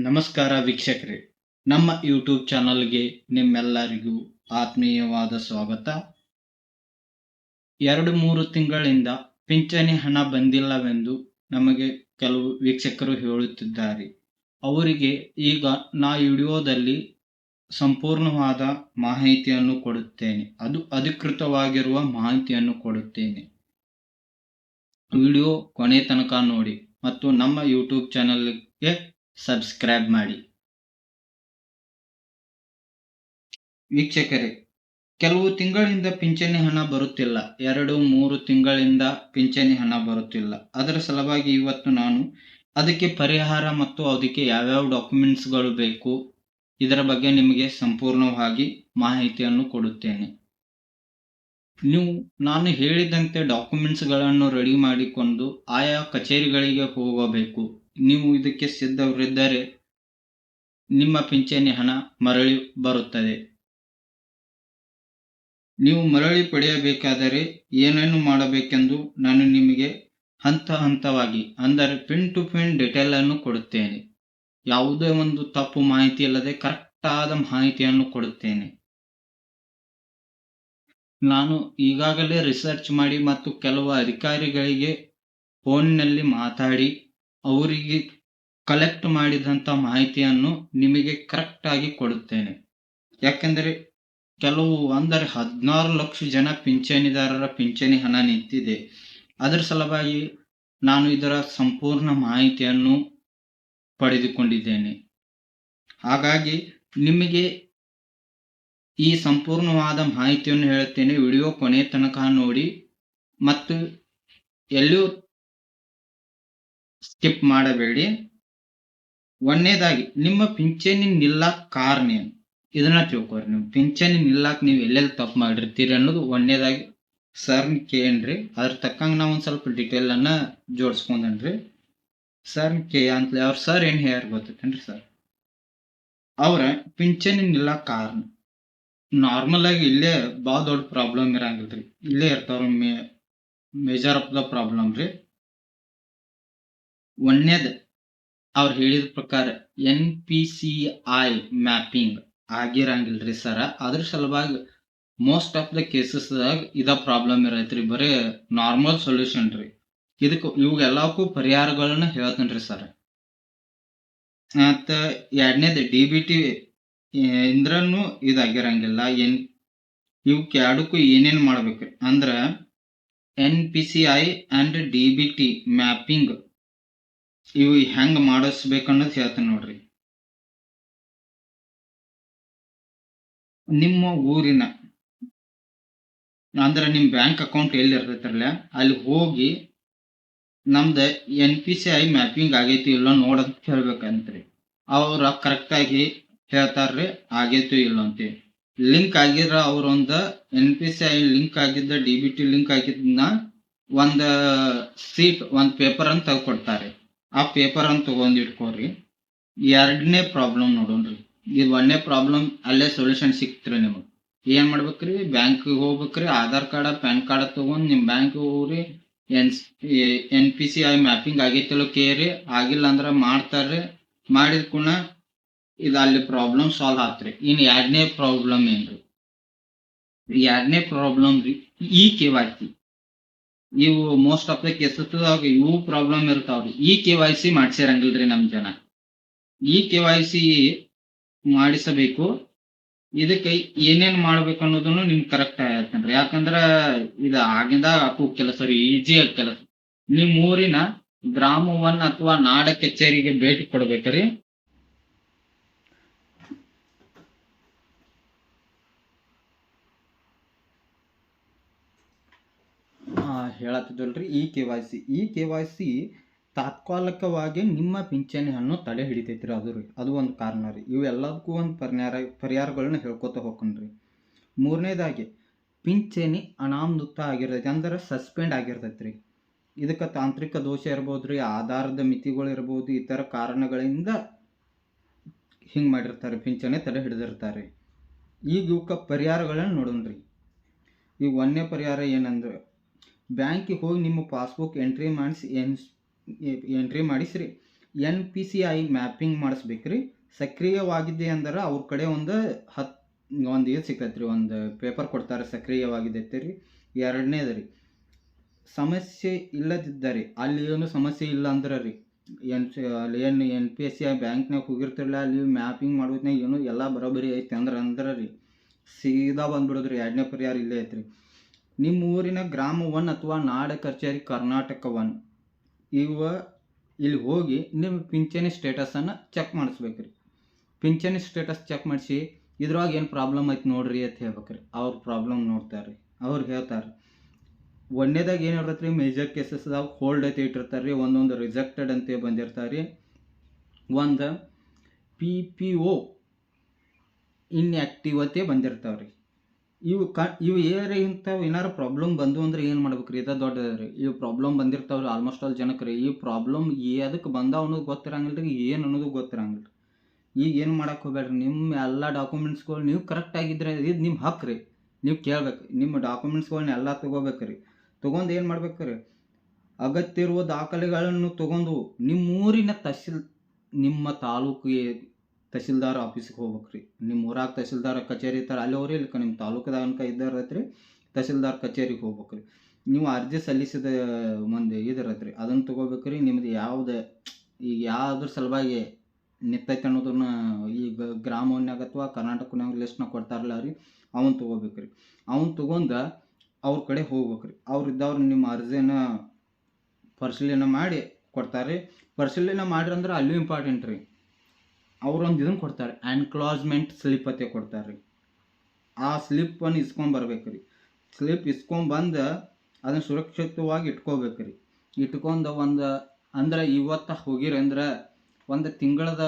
ನಮಸ್ಕಾರ ವೀಕ್ಷಕರೇ, ನಮ್ಮ ಯೂಟ್ಯೂಬ್ ಚಾನಲ್ಗೆ ನಿಮ್ಮೆಲ್ಲರಿಗೂ ಆತ್ಮೀಯವಾದ ಸ್ವಾಗತ. 2-3 ತಿಂಗಳಿಂದ ಪಿಂಚಣಿ ಹಣ ಬಂದಿಲ್ಲವೆಂದು ನಮಗೆ ಕೆಲವು ವೀಕ್ಷಕರು ಹೇಳುತ್ತಿದ್ದಾರೆ. ಅವರಿಗೆ ಈಗ ನಾ ವಿಡಿಯೋದಲ್ಲಿ ಸಂಪೂರ್ಣವಾದ ಮಾಹಿತಿಯನ್ನು ಕೊಡುತ್ತೇನೆ. ಅದು ಅಧಿಕೃತವಾಗಿರುವ ಮಾಹಿತಿಯನ್ನು ಕೊಡುತ್ತೇನೆ. ವಿಡಿಯೋ ಕೊನೆ ತನಕ ನೋಡಿ ಮತ್ತು ನಮ್ಮ ಯೂಟ್ಯೂಬ್ ಚಾನಲ್ಗೆ ಸಬ್ಸ್ಕ್ರೈಬ್ ಮಾಡಿ. ವೀಕ್ಷಕರೇ, ಕೆಲವು ತಿಂಗಳಿಂದ ಪಿಂಚಣಿ ಹಣ ಬರುತ್ತಿಲ್ಲ. 2-3 ತಿಂಗಳಿಂದ ಪಿಂಚಣಿ ಹಣ ಬರುತ್ತಿಲ್ಲ. ಅದರ ಸಲುವಾಗಿ ಇವತ್ತು ನಾನು ಅದಕ್ಕೆ ಪರಿಹಾರ ಮತ್ತು ಅದಕ್ಕೆ ಯಾವ್ಯಾವ ಡಾಕ್ಯುಮೆಂಟ್ಸ್ಗಳು ಬೇಕು ಇದರ ಬಗ್ಗೆ ನಿಮಗೆ ಸಂಪೂರ್ಣವಾಗಿ ಮಾಹಿತಿಯನ್ನು ಕೊಡುತ್ತೇನೆ. ನೀವು ನಾನು ಹೇಳಿದಂತೆ ಡಾಕ್ಯುಮೆಂಟ್ಸ್ಗಳನ್ನು ರೆಡಿ ಮಾಡಿಕೊಂಡು ಆಯಾ ಕಚೇರಿಗಳಿಗೆ ಹೋಗಬೇಕು. ನೀವು ಇದಕ್ಕೆ ಸಿದ್ಧವಿದ್ದರೆ ನಿಮ್ಮ ಪಿಂಚಣಿ ಹಣ ಮರಳಿ ಬರುತ್ತದೆ. ನೀವು ಮರಳಿ ಪಡೆಯಬೇಕಾದರೆ ಏನೇನು ಮಾಡಬೇಕೆಂದು ನಾನು ನಿಮಗೆ ಹಂತವಾಗಿ ಅಂದರೆ ಪಿನ್ ಟು ಪಿನ್ ಡೀಟೇಲ್ ಅನ್ನು ಕೊಡುತ್ತೇನೆ. ಯಾವುದೇ ಒಂದು ತಪ್ಪು ಮಾಹಿತಿ ಇಲ್ಲದೆ ಕರೆಕ್ಟ್ ಆದ ಮಾಹಿತಿಯನ್ನು ಕೊಡುತ್ತೇನೆ. ನಾನು ಈಗಾಗಲೇ ರಿಸರ್ಚ್ ಮಾಡಿ ಮತ್ತು ಕೆಲವು ಅಧಿಕಾರಿಗಳಿಗೆ ಫೋನ್ನಲ್ಲಿ ಮಾತಾಡಿ ಅವರಿಗೆ ಕಲೆಕ್ಟ್ ಮಾಡಿದಂಥ ಮಾಹಿತಿಯನ್ನು ನಿಮಗೆ ಕರೆಕ್ಟಾಗಿ ಕೊಡುತ್ತೇನೆ. ಯಾಕೆಂದರೆ ಕೆಲವು 16 ಲಕ್ಷ ಜನ ಪಿಂಚಣಿದಾರರ ಪಿಂಚಣಿ ಹಣ ನಿಂತಿದೆ. ಅದರ ಸಲುವಾಗಿ ನಾನು ಇದರ ಸಂಪೂರ್ಣ ಮಾಹಿತಿಯನ್ನು ಪಡೆದುಕೊಂಡಿದ್ದೇನೆ. ಹಾಗಾಗಿ ನಿಮಗೆ ಈ ಸಂಪೂರ್ಣವಾದ ಮಾಹಿತಿಯನ್ನು ಹೇಳುತ್ತೇನೆ. ವಿಡಿಯೋ ಕೊನೆ ತನಕ ನೋಡಿ ಮತ್ತು ಎಲ್ಲಿಯೂ ಸ್ಕಿಪ್ ಮಾಡಬೇಡಿ. ಒಂದನೇದಾಗಿ ನಿಮ್ಮ ಪಿಂಚಣಿ ನಿಲ್ಲಕ್ಕೆ ಕಾರಣ ಏನು ಇದನ್ನ ತಿಳ್ಕೊರಿ. ನೀವು ಪಿಂಚಣಿ ನಿಲ್ಲಕ್ಕೆ ನೀವು ಎಲ್ಲೆಲ್ಲಿ ತಪ್ಪು ಮಾಡಿರ್ತೀರಿ ಅನ್ನೋದು ಒಂದನೇದಾಗಿ ಸರ್ನ ಕೇಳ್ರಿ. ಅದ್ರ ತಕ್ಕಂಗೆ ನಾವು ಒಂದು ಸ್ವಲ್ಪ ಡೀಟೇಲ್ ಅನ್ನ ಜೋಡಿಸ್ಕೊಂಡನ್ರಿ. ಸರ್ನ ಅಂತಲೇ ಅವ್ರ ಸರ್ ಏನು ಹೇಳ್ಯಾರ ಗೊತ್ತೈತೇನ್ರಿ? ಸರ್ ಅವ್ರ ಪಿಂಚಣಿ ನಿಲ್ಲಕ್ಕೆ ಕಾರಣ ನಾರ್ಮಲ್ ಆಗಿ ಇಲ್ಲೇ ಭಾಳ ದೊಡ್ಡ ಪ್ರಾಬ್ಲಮ್ ಇರಂಗಿಲ್ರಿ. ಇಲ್ಲೇ ಇರ್ತಾವ್ರ ಮೇಜರ್ ಆಫ್ ದ ಪ್ರಾಬ್ಲಮ್ ರೀ. ಒಂದನೇದು ಅವ್ರು ಹೇಳಿದ ಪ್ರಕಾರ NPCI ಮ್ಯಾಪಿಂಗ್ ಆಗಿರಂಗಿಲ್ರಿ ಸರ. ಅದ್ರ ಸಲುವಾಗಿ ಮೋಸ್ಟ್ ಆಫ್ ದ ಕೇಸಸ್ದಾಗ ಇದ ಪ್ರಾಬ್ಲಮ್ ಇರೈತ್ರಿ. ಬರೀ ನಾರ್ಮಲ್ ಸೊಲ್ಯೂಷನ್ ರೀ. ಇವೆಲ್ಲಕ್ಕೂ ಪರಿಹಾರಗಳನ್ನ ಹೇಳ್ತೇನ್ರಿ ಸರ್. ಮತ್ತು ಎರಡನೇದು DBT ಇಂದ್ರನು ಇದಾಗಿರಂಗಿಲ್ಲ. ಇವಕ್ಕೆ ಎರಡಕ್ಕೂ ಏನೇನು ಮಾಡ್ಬೇಕ್ರಿ ಅಂದ್ರೆ NPCI ಆ್ಯಂಡ್ DBT ಮ್ಯಾಪಿಂಗ್ ಇವು ಹೆಂಗೆ ಮಾಡಿಸ್ಬೇಕನ್ನೋದು ಹೇಳ್ತೇನೆ ನೋಡ್ರಿ. ನಿಮ್ಮ ಊರಿನ ಅಂದ್ರೆ ನಿಮ್ಮ ಬ್ಯಾಂಕ್ ಅಕೌಂಟ್ ಎಲ್ಲಿ ಇರ್ತೈತ್ರಲ್ಲ ಅಲ್ಲಿ ಹೋಗಿ ನಮ್ದು NPCI ಮ್ಯಾಪಿಂಗ್ ಆಗೈತಿ ಇಲ್ಲ ನೋಡಂತ ಹೇಳ್ಬೇಕಂತ್ರಿ. ಅವ್ರ ಕರೆಕ್ಟಾಗಿ ಹೇಳ್ತಾರ್ರಿ ಆಗೈತಿ ಇಲ್ಲ ಅಂತೇಳಿ. ಲಿಂಕ್ ಆಗಿರ ಅವ್ರೊಂದು NPCI ಲಿಂಕ್ ಆಗಿದ್ದ DBT ಲಿಂಕ್ ಆಗಿದ್ದನ್ನ ಒಂದು ಸೀಟ್ ಒಂದು ಪೇಪರ್ ಅಂತ ತೆಗೆದುಕೊಡ್ತಾರೆ. ಆ ಪೇಪರ್ ಅಂತ ತಗೊಂಡು ಇಟ್ಕೋರಿ. ಎರಡನೇ ಪ್ರಾಬ್ಲಮ್ ನೋಡೋಣ್ರಿ. ಇದು ಒಂದನೇ ಪ್ರಾಬ್ಲಮ್ ಅಲ್ಲೇ ಸೊಲ್ಯೂಷನ್ ಸಿಕ್ತ್ರಿ. ನಿಮಗೆ ಏನು ಮಾಡ್ಬೇಕ್ರಿ? ಬ್ಯಾಂಕಿಗೆ ಹೋಗ್ಬೇಕ್ರಿ. ಆಧಾರ್ ಕಾರ್ಡ್ ಪ್ಯಾನ್ ಕಾರ್ಡ್ ತೊಗೊಂಡು ನಿಮ್ಮ ಬ್ಯಾಂಕಿಗೆ ಹೋಗ್ರಿ. NPCI ಮ್ಯಾಪಿಂಗ್ ಆಗೈತಿಲ್ಲ ಕೇರಿ. ಆಗಿಲ್ಲ ಅಂದ್ರೆ ಮಾಡ್ತಾರ್ರಿ. ಮಾಡಿದ ಕೂಡ ಇದು ಅಲ್ಲಿ ಪ್ರಾಬ್ಲಮ್ ಸಾಲ್ವ್ ಆತ್ರಿ. ಇನ್ನು ಎರಡನೇ ಪ್ರಾಬ್ಲಮ್ ಏನ್ರಿ? ಎರಡನೇ ಪ್ರಾಬ್ಲಮ್ ರೀ KYC. ಇವು ಮೋಸ್ಟ್ ಆಫ್ ದ ಕೇಸಸ್ದಾಗ ಇವು ಪ್ರಾಬ್ಲಮ್ ಇರ್ತಾವ್ರಿ. KYC ಮಾಡ್ಸಿರಂಗಿಲ್ರಿ ನಮ್ಮ ಜನ. KYC ಮಾಡಿಸಬೇಕು. ಇದಕ್ಕೆ ಏನೇನು ಮಾಡ್ಬೇಕು ಅನ್ನೋದನ್ನು ನಿಮ್ಗೆ ಕರೆಕ್ಟ್ ಹೇಳ್ತೇನ್ರಿ. ಯಾಕಂದ್ರೆ ಇದು ಆಗಿಂದಾಗ ಹಾಕೋ ಕೆಲಸ ರೀ, ಈಜಿಯಾಗಿ ಕೆಲಸ. ನಿಮ್ಮ ಊರಿನ ಗ್ರಾಮ 1 ಅಥವಾ ನಾಡ ಕಚೇರಿಗೆ ಭೇಟಿ ಕೊಡ್ಬೇಕ್ರಿ. ಹೇಳತ್ತಿದ್ದಲ್ರಿ KYC ತಾತ್ಕಾಲಿಕವಾಗಿ ನಿಮ್ಮ ಪಿಂಚಣಿ ಹಣ್ಣು ತಡೆ ಹಿಡಿತೈತ್ರಿ. ಅದು ಒಂದು ಕಾರಣ ರೀ. ಇವೆಲ್ಲದಕ್ಕೂ ಒಂದು ಪರಿಹಾರಗಳನ್ನ ಹೇಳ್ಕೊತ ಹೋಗ್ಕೊಂಡ್ರಿ. ಮೂರನೇದಾಗಿ ಪಿಂಚಣಿ ಅನಾಮೃತ ಆಗಿರ್ತೈತಿ ಅಂದ್ರೆ ಸಸ್ಪೆಂಡ್ ಆಗಿರ್ತೈತ್ರಿ. ಇದಕ್ಕೆ ತಾಂತ್ರಿಕ ದೋಷ ಇರ್ಬೋದ್ರಿ, ಆಧಾರದ ಮಿತಿಗಳು ಇರ್ಬೋದು, ಇತರ ಕಾರಣಗಳಿಂದ ಹಿಂಗೆ ಮಾಡಿರ್ತಾರೆ, ಪಿಂಚಣಿ ತಡೆ ಹಿಡಿದಿರ್ತಾರೆ. ಈಗ ಇವಕ್ಕೆ ಪರಿಹಾರಗಳನ್ನ ನೋಡೋಣ್ರಿ. ಈಗ ಒಂದನೇ ಪರಿಹಾರ ಏನಂದ್ರೆ ಬ್ಯಾಂಕಿಗೆ ಹೋಗಿ ನಿಮ್ಮ ಪಾಸ್ಬುಕ್ ಎಂಟ್ರಿ ಮಾಡಿಸ್ರಿ. NPCI ಮ್ಯಾಪಿಂಗ್ ಮಾಡಿಸ್ಬೇಕ್ರಿ. ಸಕ್ರಿಯವಾಗಿದೆ ಅಂದ್ರೆ ಅವ್ರ ಕಡೆ ಒಂದು ಇದು ಸಿಗ್ತೈತೆ ರೀ, ಒಂದು ಪೇಪರ್ ಕೊಡ್ತಾರೆ ಸಕ್ರಿಯವಾಗಿದೆ ರೀ. ಎರಡನೇದು ರೀ, ಸಮಸ್ಯೆ ಇಲ್ಲದಿದ್ದರೆ ಅಲ್ಲಿ ಏನು ಸಮಸ್ಯೆ ಇಲ್ಲ ಅಂದ್ರೆ ರೀ, ಅಲ್ಲಿ ಏನು NPCI ಬ್ಯಾಂಕ್ನಾಗ ಹೋಗಿರ್ತಿರಲ್ಲ, ಅಲ್ಲಿ ಮ್ಯಾಪಿಂಗ್ ಮಾಡೋದ್ನಾಗ ಏನು ಎಲ್ಲ ಬರೋಬ್ಬರಿ ಐತೆ ಅಂದ್ರೆ ರೀ ಸೀದಾ ಬಂದ್ಬಿಡೋದ್ರಿ. ಎರಡನೇ ಪರಿಹಾರ ಇಲ್ಲೇ ಐತ್ರಿ. ನಿಮ್ಮ ಊರಿನ ಗ್ರಾಮ 1 ಅಥವಾ ನಾಡ ಕಚೇರಿ ಕರ್ನಾಟಕ 1 ಇಲ್ಲಿ ಹೋಗಿ ನಿಮ್ಮ ಪಿಂಚಣಿ ಸ್ಟೇಟಸನ್ನು ಚೆಕ್ ಮಾಡಿಸ್ಬೇಕ್ರಿ. ಪಿಂಚಣಿ ಸ್ಟೇಟಸ್ ಚೆಕ್ ಮಾಡಿಸಿ ಇದ್ರೊಳಗೆ ಏನು ಪ್ರಾಬ್ಲಮ್ ಐತೆ ನೋಡ್ರಿ ಅಂತ ಹೇಳ್ಬೇಕ್ರಿ. ಅವ್ರ ಪ್ರಾಬ್ಲಮ್ ನೋಡ್ತಾರೆ, ಅವ್ರು ಹೇಳ್ತಾರೆ. ಒಂದನೇದಾಗ ಏನು ಇರ್ತೈತೆ ರೀ, ಮೇಜರ್ ಕೇಸಸ್ದಾಗ ಹೋಲ್ಡ್ ಐತೆ ಇಟ್ಟಿರ್ತಾರೆ ರೀ, ಒಂದೊಂದು ರಿಜೆಕ್ಟೆಡ್ ಅಂತ ಬಂದಿರ್ತಾರೆ ರೀ, ಒಂದು PPO ಇನ್ಆ್ಯಕ್ಟಿವತೆ ಬಂದಿರ್ತಾವೆ ರೀ. ಇವು ಇಂಥವು ಏನಾರು ಪ್ರಾಬ್ಲಮ್ ಬಂದು ಅಂದ್ರೆ ಏನು ಮಾಡ್ಬೇಕು ರೀ, ಇದು ದೊಡ್ಡದು ರೀ. ಇವು ಪ್ರಾಬ್ಲಮ್ ಬಂದಿರ್ತಾವೆ ರೀ ಆಲ್ಮೋಸ್ಟ್ ಆಲ್ ಜನಕ್ಕೆ ರೀ. ಈ ಪ್ರಾಬ್ಲಮ್ ಅದಕ್ಕೆ ಬಂದಾವ ಅನ್ನೋದು ಗೊತ್ತಿರಂಗಿಲ್ಲ ರೀ, ಏನು ಅನ್ನೋದು ಗೊತ್ತಿರಂಗಿಲ್ಲ ರೀ. ಈಗ ಏನು ಮಾಡಕ್ಕೆ ಹೋಗ್ಬೇಡ್ರಿ, ನಿಮ್ಮ ಎಲ್ಲ ಡಾಕ್ಯುಮೆಂಟ್ಸ್ಗಳು ನೀವು ಕರೆಕ್ಟಾಗಿದ್ದರೆ ಇದು ನಿಮ್ಮ ಹಕ್ಕು ರೀ. ನೀವು ಕೇಳ್ಬೇಕು, ನಿಮ್ಮ ಡಾಕ್ಯುಮೆಂಟ್ಸ್ಗಳನ್ನ ಎಲ್ಲ ತೊಗೋಬೇಕು ರೀ. ತೊಗೊಂಡು ಏನು ಮಾಡ್ಬೇಕು ರೀ, ಅಗತ್ಯ ಇರುವ ದಾಖಲೆಗಳನ್ನು ತೊಗೊಂಡು ನಿಮ್ಮೂರಿನ ನಿಮ್ಮ ತಾಲೂಕಿಗೆ ತಹಸೀಲ್ದಾರ್ ಆಫೀಸಿಗೆ ಹೋಗ್ಬೇಕು ರೀ. ನಿಮ್ಮ ಊರಾಗ ತಹಸೀಲ್ದಾರ್ ಕಚೇರಿ ಇರ್ತಾರೆ, ಅಲ್ಲಿ ಅವ್ರಿ ಇಲ್ಲಕ ನಿಮ್ಮ ತಾಲೂಕದಾಗ ಇದ್ದರೈತೆ ರೀ, ತಹಸೀಲ್ದಾರ್ ಕಚೇರಿಗೆ ಹೋಗ್ಬೇಕು ರೀ. ನೀವು ಅರ್ಜಿ ಸಲ್ಲಿಸಿದ ಒಂದು ಇದಿರತ್ತೆ ರೀ, ಅದನ್ನು ತೊಗೋಬೇಕು ರೀ. ನಿಮ್ದು ಈಗ ಯಾವುದ್ರ ಸಲುವಾಗಿ ನಿಂತೈತೆ ಅನ್ನೋದನ್ನ ಈಗ ಗ್ರಾಮವನ್ನಾಗ ಅಥವಾ ಕರ್ನಾಟಕನಾಗ ಲಿಸ್ಟ್ನಾಗ ಕೊಡ್ತಾರಲ್ಲ ರೀ, ಅವನ್ನ ತೊಗೋಬೇಕು ರೀ. ಅವನ್ನ ತೊಗೊಂಡು ಅವ್ರ ಕಡೆ ಹೋಗ್ಬೇಕು ರೀ. ಇದ್ದವ್ರು ನಿಮ್ಮ ಅರ್ಜಿನ ಪರಿಶೀಲನೆ ಮಾಡಿ ಕೊಡ್ತಾರೆ. ಪರಿಶೀಲನೆ ಮಾಡಿರಂದ್ರೆ ಅಲ್ಲೂ ಇಂಪಾರ್ಟೆಂಟ್ ರೀ, ಅವ್ರೊಂದು ಇದನ್ನು ಕೊಡ್ತಾರೆ, ಎನ್ಕ್ಲಾಸ್ಮೆಂಟ್ ಸ್ಲಿಪ್ ಅಂತ ಕೊಡ್ತಾರೆ ರೀ. ಆ ಸ್ಲಿಪ್ಪನ್ನು ಇಸ್ಕೊಂಬರ್ಬೇಕು ರೀ. ಸ್ಲಿಪ್ ಇಸ್ಕೊಂಬಂದು ಅದನ್ನು ಸುರಕ್ಷಿತವಾಗಿ ಇಟ್ಕೋಬೇಕು ರೀ. ಇಟ್ಕೊಂಡು ಅಂದ್ರೆ ಇವತ್ತು ಹೋಗಿರಿ ಅಂದ್ರೆ ಒಂದು ತಿಂಗಳದ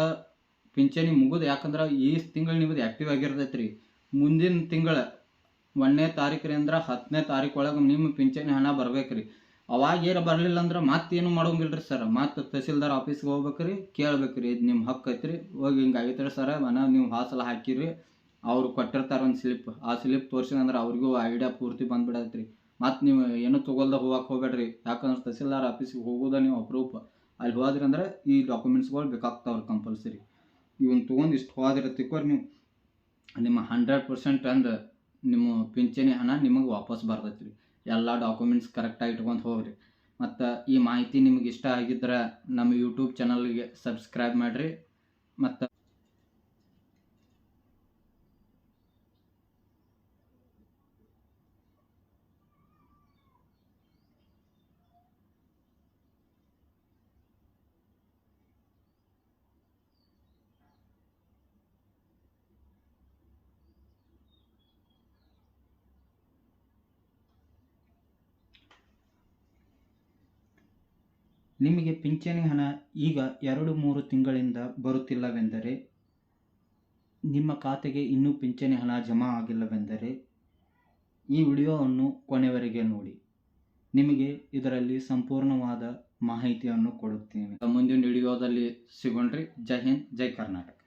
ಪಿಂಚಣಿ ಮುಗಿದು, ಯಾಕಂದ್ರೆ ಈ ತಿಂಗಳು ನಿಮ್ಮದು ಆ್ಯಕ್ಟಿವ್ ಆಗಿರ್ತೈತೆ ರೀ. ಮುಂದಿನ ತಿಂಗಳ 1ನೇ ತಾರೀಕು ರೀ ಅಂದ್ರೆ 10ನೇ ತಾರೀಕು ಒಳಗೆ ನಿಮ್ಮ ಪಿಂಚಣಿ ಹಣ ಬರ್ಬೇಕು ರೀ. ಅವಾಗ ಏನು ಬರಲಿಲ್ಲ ಅಂದ್ರೆ ಮತ್ತೇನು ಮಾಡೋಂಗಿಲ್ಲ ರೀ ಸರ್, ಮತ್ತೆ ತಹಸೀಲ್ದಾರ್ ಆಫೀಸ್ಗೆ ಹೋಗ್ಬೇಕು ರೀ, ಕೇಳ್ಬೇಕು ರೀ, ಇದು ನಿಮ್ಮ ಹಕ್ಕು ಐತೆ ರೀ. ಹೋಗಿ ಹಿಂಗೆ ಆಗೈತೆ ರೀ ಸರ, ನೀವು ಹಾಸಲ ಹಾಕಿರಿ, ಅವ್ರು ಕೊಟ್ಟಿರ್ತಾರೆ ಒಂದು ಸ್ಲಿಪ್, ಆ ಸ್ಲಿಪ್ ತೋರಿಸಿದಂದ್ರೆ ಅವ್ರಿಗೂ ಐಡಿಯಾ ಪೂರ್ತಿ ಬಂದ್ಬಿಡತ್ತೆ ರೀ. ಮತ್ತು ನೀವು ಏನೂ ತೊಗೊಳ್ದ ಹೋಗಕ್ಕೆ ಹೋಗ್ಬೇಡ್ರಿ, ಯಾಕಂದ್ರೆ ತಹಸೀಲ್ದಾರ್ ಆಫೀಸಿಗೆ ಹೋಗೋದ ನೀವು ಅಪ್ರೂಪ್. ಅಲ್ಲಿ ಹೋದ್ರಿ ಅಂದ್ರೆ ಈ ಡಾಕ್ಯುಮೆಂಟ್ಸ್ಗಳು ಬೇಕಾಗ್ತಾವ್ರಿ ಕಂಪಲ್ಸರಿ. ಇವನ್ನ ತೊಗೊಂಡು ಇಷ್ಟು ಹೋದಿರತ್ತಿಕ್ಕೋರಿ ನೀವು, ನಿಮ್ಮ 100% ಅಂದ್ರೆ ನಿಮ್ಮ ಪಿಂಚಣಿ ಹಣ ನಿಮಗೆ ವಾಪಸ್ ಬರ್ತೈತೆ ರೀ. ಎಲ್ಲ ಡಾಕ್ಯುಮೆಂಟ್ಸ್ ಕರೆಕ್ಟಾಗಿ ಇಟ್ಕೊಂಡು ಹೋಗ್ರಿ. ಮತ್ತು ಈ ಮಾಹಿತಿ ನಿಮಗೆ ಇಷ್ಟ ಆಗಿದ್ರೆ ನಮ್ಮ ಯೂಟ್ಯೂಬ್ ಚಾನಲ್ಗೆ ಸಬ್ಸ್ಕ್ರೈಬ್ ಮಾಡಿರಿ. ಮತ್ತು ನಿಮಗೆ ಪಿಂಚಣಿ ಹಣ ಈಗ 2-3 ತಿಂಗಳಿಂದ ಬರುತ್ತಿಲ್ಲವೆಂದರೆ, ನಿಮ್ಮ ಖಾತೆಗೆ ಇನ್ನೂ ಪಿಂಚಣಿ ಹಣ ಜಮಾ ಆಗಿಲ್ಲವೆಂದರೆ ಈ ವಿಡಿಯೋವನ್ನು ಕೊನೆವರೆಗೆ ನೋಡಿ. ನಿಮಗೆ ಇದರಲ್ಲಿ ಸಂಪೂರ್ಣವಾದ ಮಾಹಿತಿಯನ್ನು ಕೊಡುತ್ತೇನೆ. ಮುಂದಿನ ವಿಡಿಯೋದಲ್ಲಿ ಸಿಗೋಣ್ರಿ. ಜೈ ಹಿಂದ್, ಜೈ ಕರ್ನಾಟಕ.